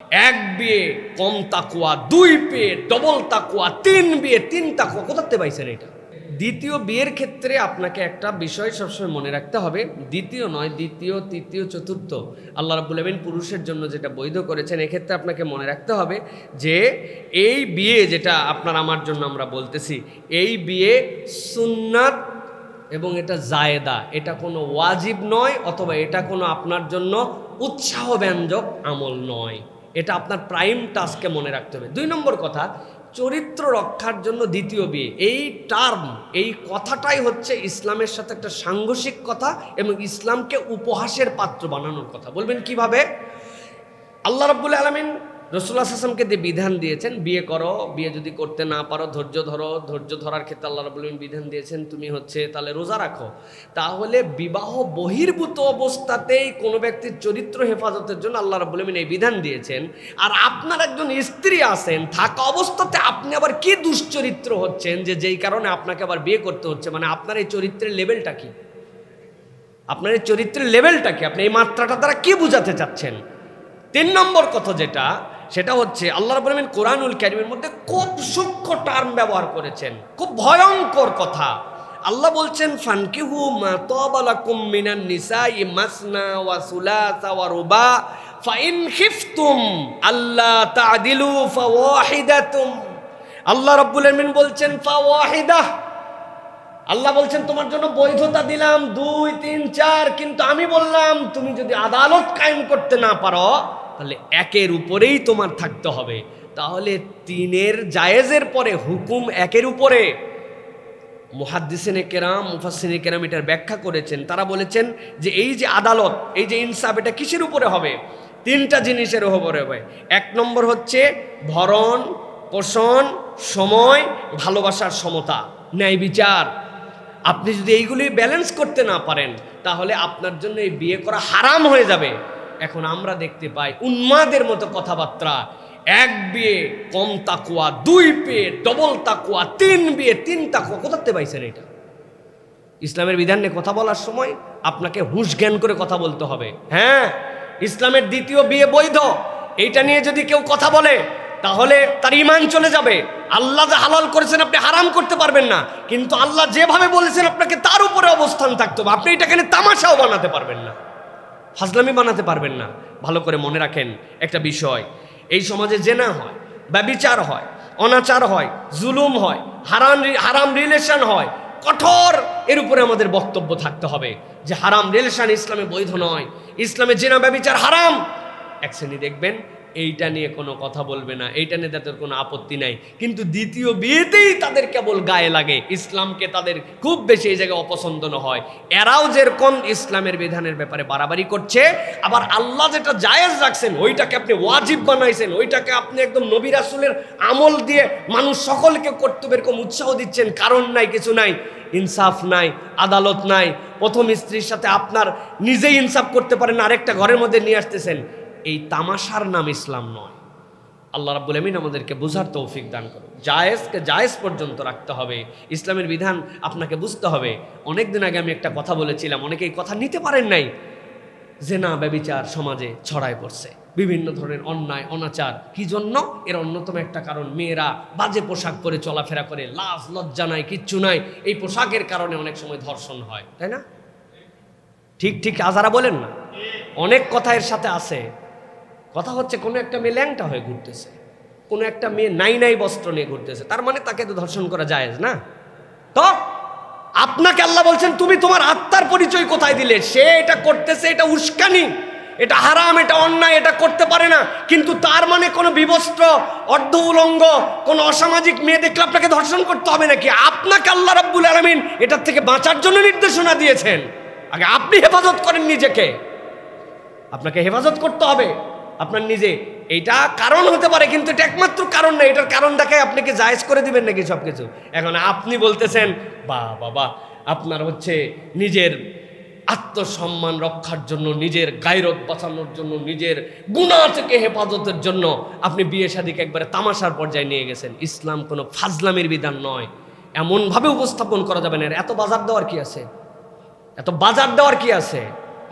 এক বিয়ে কম তাকুয়া, দুই বিয়ে ডবল তাকুয়া, তিন বিয়ে তিন তাকুয়া, কোথাতে পাইছেন এটা? দ্বিতীয় বিয়ের ক্ষেত্রে আপনাকে একটা বিষয় সবসময় মনে রাখতে হবে, দ্বিতীয় নয়, দ্বিতীয়, তৃতীয়, চতুর্থ আল্লাহ রাব্বুল আমিন পুরুষের জন্য যেটা বৈধ করেছেন, এক্ষেত্রে আপনাকে মনে রাখতে হবে যে এই বিয়ে যেটা আপনার আমার জন্য আমরা বলতেছি, এই বিয়ে সুন্নাত এবং এটা জায়েদা, এটা কোনো ওয়াজিব নয়, অথবা এটা কোনো আপনার জন্য উৎসাহ ব্যঞ্জক আমল নয়। এটা আপনার প্রাইম টাস্কে মনে রাখতে হবে। 2 নম্বর কথা, চরিত্র রক্ষার জন্য দ্বিতীয় বিয়ে, এই টার্ম, এই কথাটাই হচ্ছে ইসলামের সাথে একটা সাংঘর্ষিক কথা এবং ইসলামকে উপহাসের পাত্র বানানোর কথা। বলবেন কিভাবে? আল্লাহ রাব্বুল আলামিন রাসূলুল্লাহ সাল্লাল্লাহু আলাইহি ওয়াসাল্লামকে দিয়ে বিধান দিয়েছেন, বিয়ে করো, বিয়ে যদি করতে না পারো ধৈর্য ধরো, ধৈর্য ধরার ক্ষেত্রে আল্লাহ রাব্বুল আলামিন বিধান দিয়েছেন তুমি তাহলে রোজা রাখো। তাহলে বিবাহ বহির্ভূত অবস্থাতেই কোনো ব্যক্তির চরিত্র হেফাজতের জন্য আল্লাহ রাব্বুল আলামিন এই বিধান দিয়েছেন। আর আপনার একজন স্ত্রী আছেন, থাকা অবস্থাতে আপনি আবার কি দুশ্চরিত্র হচ্ছেন যে যেই কারণে আপনাকে আবার বিয়ে করতে হচ্ছে? মানে আপনার এই চরিত্রের লেভেলটা কি? আপনার এই চরিত্রের লেভেলটা কি? আপনি এই মাত্রাটা দ্বারা কি বোঝাতে চাচ্ছেন? 3 নম্বর কথা সেটা হচ্ছে আল্লাহ রাব্বুল আলামিন কোরআনুল কারীমের মধ্যে খুব সূক্ষ্ম টার্ম ব্যবহার করেছেন, খুব ভয়ঙ্কর কথা। আল্লাহ বলছেন ফানকিহু মা তাবা লাকুম মিনান নিসাই মাসনা ওয়া সুলাসা ওয়া রুবা ফাইন খিফতুম আল্লা তা'দিলু ফাওয়াহিদাতুম। আল্লাহ রাব্বুল আলামিন বলছেন ফাওয়াহিদা, আল্লাহ বলছেন তোমার জন্য বৈধতা দিলাম 2, 3, 4, কিন্তু আমি বললাম তুমি যদি আদালত কায়েম করতে না পারো তাহলে একের উপরেই তোমার থাকতে হবে। তাহলে 3-এর জায়েজের পরে হুকুম একের উপরে। মুহাদ্দিসিনে কেরাম, মুফাসসিরিনে কেরাম এটার ব্যাখ্যা করেছেন। তারা বলেছেন যে এই যে আদালত, এই যে ইনসাফ, এটা কিসের উপরে হবে? 3টা জিনিসের উপরে হবে। 1 নম্বর হচ্ছে ভরণ পোষণ, সময়, ভালোবাসার সমতা, ন্যায় বিচার। আপনি যদি এইগুলি ব্যালেন্স করতে না পারেন তাহলে আপনার জন্য এই বিয়ে করা হারাম হয়ে যাবে। এখন আমরা দেখতে পাই উন্মাদের মতো কথাবার্তা, 1 বিয়ে কম তাকুয়া, 2 বিয়ে ডবল তাকুয়া, 3 বিয়ে 3 তাকুয়া, কোথাতে পাইছেন এটা? ইসলামের বিধান নিয়ে কথা বলার সময় আপনাকে হুঁশ জ্ঞান করে কথা বলতে হবে। হ্যাঁ, ইসলামের দ্বিতীয় বিয়ে বৈধ, এইটা নিয়ে যদি কেউ কথা বলে তাহলে তার ঈমান চলে যাবে। আল্লাহ যা হালাল করেছেন আপনি হারাম করতে পারবেন না, কিন্তু আল্লাহ যেভাবে বলেছেন আপনাকে তার উপরে অবস্থান থাকতে হবে। আপনি এটাকে তামাশাও বানাতে পারবেন না, ফাজলামি বানাতে পারবেন না। ভালো করে মনে রাখেন একটা বিষয়, এই সমাজে জেনা হয়, ব্যভিচার হয়, অনাচার হয়, জুলুম হয়, হারাম রিলেশন হয়, কঠোর এর উপরে আমাদের বক্তব্য থাকতে হবে যে হারাম রিলেশন ইসলামে বৈধ নয়, ইসলামে জেনা ব্যভিচার হারাম। এক শ্রেণী দেখবেন এইটা নিয়ে কোনো কথা বলবে না, এইটা নিয়ে তাদের কোনো আপত্তি নাই, কিন্তু দ্বিতীয় বিয়েতেই তাদের কেবল গায়ে লাগে, ইসলামকে তাদের খুব বেশি এই জায়গায় অপছন্দ হয়। এরাও যেরকম ইসলামের বিধানের ব্যাপারে বাড়াবাড়ি করছে, আবার আল্লাহ যেটা জায়েজ রাখছেন ওইটাকে আপনি ওয়াজিব বানাইছেন, ওইটাকে আপনি একদম নবী রাসূলের আমল দিয়ে মানুষ সকলকে করতে এরকম উৎসাহ দিচ্ছেন। কারণ নাই, কিছু নাই, ইনসাফ নাই, আদালত নাই। প্রথম স্ত্রীর সাথে আপনার নিজেই ইনসাফ করতে পারেন, আরেকটা ঘরের মধ্যে নিয়ে আসতেছেন। এই তামাশার নাম ইসলাম নয়। আল্লাহ রাব্বুল আমিন আমাদেরকে বুঝার তৌফিক দান করুন। জায়েজকে জায়েজ পর্যন্ত রাখতে হবে, ইসলামের বিধান আপনাকে বুঝতে হবে। অনেকদিন আগে আমি একটা কথা বলেছিলাম, অনেকে এই কথা নিতে পারেন নাই। জেনা ব্যভিচার সমাজে ছড়ায় পড়ছে, বিভিন্ন ধরনের অন্যায় অনাচার। কি জন্য? এর অন্যতম একটা কারণ, মেয়েরা বাজে পোশাক পরে চলাফেরা করে, লাজ লজ্জা নাই, কিচ্ছু নাই। এই পোশাকের কারণে অনেক সময় ধর্ষণ হয়, তাই না? ঠিক ঠিক আজারা বলেন না, অনেক কথা এর সাথে আছে। কথা হচ্ছে কোনো একটা মেয়ে ল্যাংটা হয়ে ঘুরতেছে, কোনো একটা মেয়ে নাই বস্ত্র নিয়ে ঘুরতেছে, তার মানে তাকে তো ধর্ষণ করা জায়েজ না? তো আপনাকে আল্লাহ বলছেন তুমি তোমার আত্মার পরিচয় কোথায় দিলে? সে এটা করতেছে, এটা উস্কানি, এটা হারাম, এটা অন্যায়, এটা করতে পারে না, কিন্তু তার মানে কোনো বিবস্ত্র, অর্ধ উলঙ্গ, কোনো অসামাজিক মেয়ে দেখলে আপনাকে ধর্ষণ করতে হবে নাকি? আপনাকে আল্লাহ রাব্বুল আলামিন এটার থেকে বাঁচার জন্য নির্দেশনা দিয়েছেন। আগে আপনি হেফাজত করেন নিজেকে, আপনাকে হেফাজত করতে হবে আপনার নিজে। এইটা কারণ হতে পারে, কিন্তু এটা একমাত্র কারণ না। এটার কারণ দেখায় আপনাকে জায়েজ করে দিবেন নাকি সব কিছু? এখন আপনি বলতেছেন বাবা, আপনার হচ্ছে নিজের আত্মসম্মান রক্ষার জন্য, নিজের গায়রত বাঁচানোর জন্য, নিজের গুনাহ থেকে হেফাজতের জন্য আপনি বিয়ে শাদীকে একবারে তামাশার পর্যায়ে নিয়ে গেছেন। ইসলাম কোনো ফাজলামির বিধান নয়, এমনভাবে উপস্থাপন করা যাবে না। এত বাজার দেওয়ার কি আছে? এত বাজার দেওয়ার কি আছে?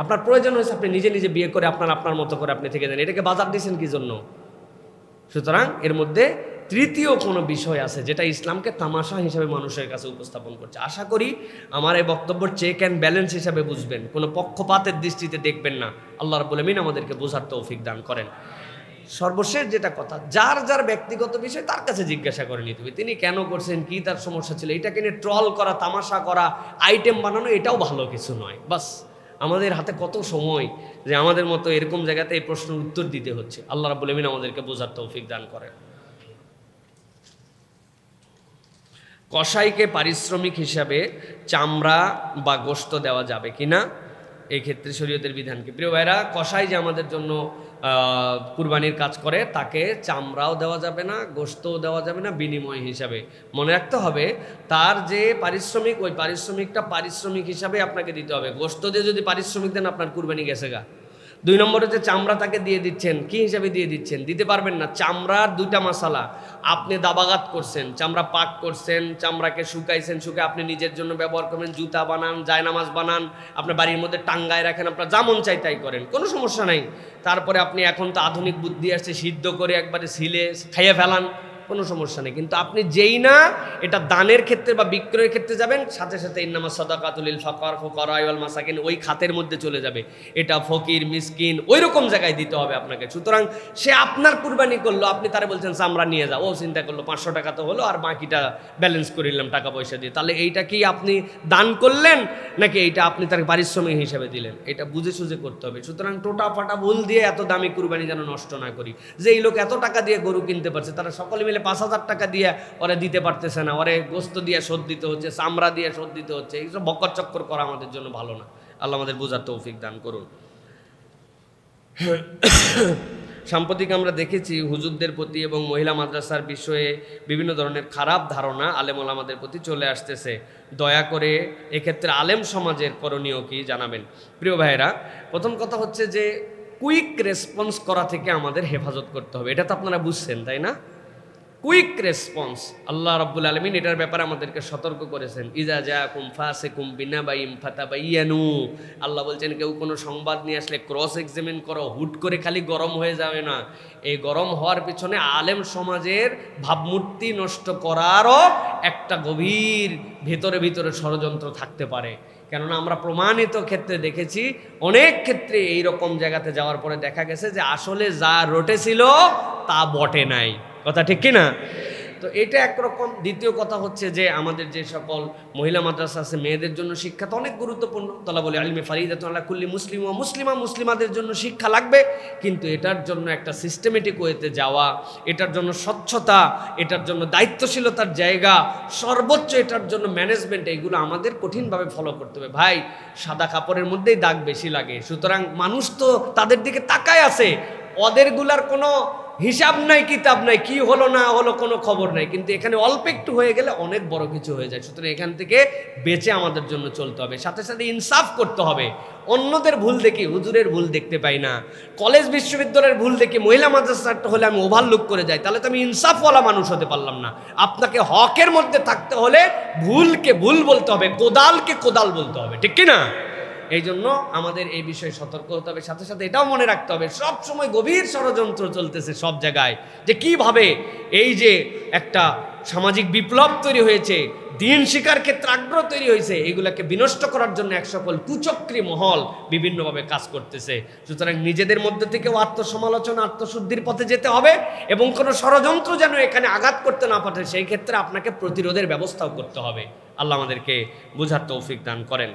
আপনার প্রয়োজন হয়েছে, আপনি নিজে নিজে বিয়ে করে আপনার মতো করে আপনি থেকে দেন। এটাকে বাজার দিয়েছেন কি জন্য? সুতরাং এর মধ্যে তৃতীয় কোনো বিষয় আছে যেটা ইসলামকে তামাশা হিসাবে মানুষের কাছে উপস্থাপন করছে। আশা করি আমার এই বক্তব্য চেক অ্যান্ড ব্যালেন্স হিসাবে বুঝবেন, কোনো পক্ষপাতের দৃষ্টিতে দেখবেন না। আল্লাহ রাব্বুল আমিন আমাদেরকে বোঝার তৌফিক দান করেন। সর্বশেষ যেটা কথা, যার যার ব্যক্তিগত বিষয় তার কাছে জিজ্ঞাসা করে নিতে হবে তিনি কেন করছেন, কি তার সমস্যা ছিল। এটাকে নিয়ে ট্রল করা, তামাশা করা, আইটেম বানানো এটাও ভালো কিছু নয়। বাস আমাদের হাতে কত সময় যে আমাদের মতো এরকম জায়গাতে এই প্রশ্নের উত্তর দিতে হচ্ছে। আল্লাহ রাব্বুল আমিন আমাদেরকে বোঝার তৌফিক দান করেন। কসাইকে পারিশ্রমিক হিসাবে চামড়া বা গোশত দেওয়া যাবে কিনা, এই ক্ষেত্রে শরীয়তের বিধান কি? প্রিয় ভাইরা, কসাই যে আমাদের জন্য কুরবানির কাজ করে তাকে চামড়াও দেওয়া যাবে না, গোশতও দেওয়া যাবে না বিনিময় হিসাবে। মনে রাখতে হবে তার যে পারিশ্রমিক, ওই পারিশ্রমিকটা পারিশ্রমিক হিসাবে আপনাকে দিতে হবে। গোশত দিয়ে যদি পারিশ্রমিক দেন আপনার কুরবানি গেছে গা। 2 নম্বরে যে চামড়া তাকে দিয়ে দিচ্ছেন, কি হিসাবে দিয়ে দিচ্ছেন? দিতে পারবেন না। চামড়ার 2টা মাসালা, আপনি দাবাগাত করছেন, চামড়া পাক করছেন, চামড়াকে শুকাইছেন, শুকায় আপনি নিজের জন্য ব্যবহার করবেন, জুতা বানান, জায়নামাজ বানান, আপনার বাড়ির মধ্যে টাঙ্গায় রাখেন, আপনার যেমন চাই তাই করেন, কোনো সমস্যা নাই। তারপরে আপনি এখন তো আধুনিক বুদ্ধি আসছে, সিদ্ধ করে একবারে সিলে খাইয়ে ফেলান, কোনো সমস্যা নেই। কিন্তু আপনি যেই না এটা দানের ক্ষেত্রে বা বিক্রয়ের ক্ষেত্রে যাবেন, সাথে সাথে ইন্নামা সাদাকাতুল লিল ফুকারা ওয়াল মাসাকিন ওই খাতের মধ্যে চলে যাবে। এটা ফকির মিসকিন ওই রকম জায়গায় দিতে হবে আপনাকে। সুতরাং সে আপনার কুরবানি করলো, আপনি তারা বলছেন চামড়া নিয়ে যাও, ও চিন্তা করলো 500 টাকা তো হলো আর বাকিটা ব্যালেন্স করে নিলাম টাকা পয়সা দিয়ে, তাহলে এইটা কি আপনি দান করলেন নাকি এইটা আপনি তার পারিশ্রমিক হিসাবে দিলেন? এটা বুঝে সুঝে করতে হবে। সুতরাং টোটা ফাটা ভুল দিয়ে এত দামি কুরবানি যেন নষ্ট না করি। যে এই লোক এত টাকা দিয়ে গরু কিনতে পারছে, তারা সকলে মিলে 5,000 টাকা দিয়ে ওরা দিতে পারতেছে না, ওরে গোস্ত দিয়ে শোধ দিতে হচ্ছে, চামড়া দিয়ে শোধ দিতে হচ্ছে। এইসব বক্কর চক্কর করা আমাদের জন্য ভালো না। আল্লাহ আমাদের বোঝার তৌফিক দান করুন। সাম্প্রতিক আমরা দেখেছি হুজুরদের প্রতি এবং মহিলা মাদ্রাসার বিষয়ে বিভিন্ন ধরনের খারাপ ধারণা আলেম ওলামাদের প্রতি চলে আসতেছে। দয়া করে এক্ষেত্রে আলেম সমাজের করণীয় কি জানাবেন। প্রিয় ভাইয়েরা, প্রথম কথা হচ্ছে যে কুইক রেসপন্স করা থেকে আমাদের হেফাজত করতে হবে। এটা তো আপনারা বুঝছেন, তাই না? কুইক রেসপন্স, আল্লাহ রাব্বুল আলামিন এটার ব্যাপারে আমাদেরকে সতর্ক করেছেন। ইজা জাআকুম ফাসিকুম বিনাবাইন ফাতাবাইয়ানু। আল্লাহ বলছেন কেউ কোনো সংবাদ নিয়ে আসলে ক্রস এক্সামিন করো, হুট করে খালি গরম হয়ে যাবে না। এই গরম হওয়ার পিছনে আলেম সমাজের ভাবমূর্তি নষ্ট করারও একটা গভীর ভিতরে ভিতরে ষড়যন্ত্র থাকতে পারে। কেননা আমরা প্রমাণিত ক্ষেত্রে দেখেছি, অনেক ক্ষেত্রে এই রকম জায়গাতে যাওয়ার পরে দেখা গেছে যে আসলে যা রটেছিল তা বটে নাই। কথা ঠিক কিনা? তো এটা একরকম। দ্বিতীয় কথা হচ্ছে যে আমাদের যে সকল মহিলা মাদ্রাসা আছে, মেয়েদের জন্য শিক্ষা তো অনেক গুরুত্বপূর্ণ। তালাবুল ইলমি ফারিদাতুন আলা কুল্লি মুসলিম ও মুসলিমা, মুসলিমাদের জন্য শিক্ষা লাগবে। কিন্তু এটার জন্য একটা সিস্টেমেটিক ওয়েতে যাওয়া, এটার জন্য স্বচ্ছতা, এটার জন্য দায়িত্বশীলতার জায়গা, সর্বোচ্চ এটার জন্য ম্যানেজমেন্ট, এইগুলো আমাদের কঠিনভাবে ফলো করতে হবে। ভাই, সাদা কাপড়ের মধ্যেই দাগ বেশি লাগে। সুতরাং মানুষ তো তাদের দিকে তাকায় আছে, ওদেরগুলার কোনো হিসাব নাই, কিতাব নাই, কি হলো না হলো কোনো খবর নাই। কিন্তু এখানে অল্প একটু হয়ে গেলে অনেক বড় কিছু হয়ে যায়। সুতরাং এখান থেকে বেঁচে আমাদের জন্য চলতে হবে। সাথে সাথে ইনসাফ করতে হবে। অন্যদের ভুল দেখি হুজুরের ভুল দেখতে পাই না, কলেজ বিশ্ববিদ্যালয়ের ভুল দেখি মহিলা মাদ্রাসাটা হলে আমি ওভারলুক করে যাই, তাহলে তো আমি ইনসাফওয়ালা মানুষ হতে পারলাম না। আপনাকে হকের মধ্যে থাকতে হলে ভুলকে ভুল বলতে হবে, কোদালকে কোদাল বলতে হবে, ঠিক কিনা? এই জন্য আমাদের এই বিষয়ে সতর্ক হতে হবে। সাথে সাথে এটাও মনে রাখতে হবে সব সময় গভীর ষড়যন্ত্র চলতেছে সব জায়গায়, যে কিভাবে এই যে একটা সামাজিক বিপ্লব তৈরি হয়েছে, দিন শিকার ক্ষেত্রে আগ্রহ তৈরি হয়েছে, এগুলাকে বিনষ্ট করার জন্য এক সকল কুচক্রী মহল বিভিন্নভাবে কাজ করতেছে। সুতরাং নিজেদের মধ্যে থেকেও আত্মসমালোচনা, আত্মশুদ্ধির পথে যেতে হবে এবং কোনো ষড়যন্ত্র যেন এখানে আঘাত করতে না পারে, সেই ক্ষেত্রে আপনাকে প্রতিরোধের ব্যবস্থাও করতে হবে। আল্লাহ আমাদেরকে বুঝার তৌফিক দান করেন।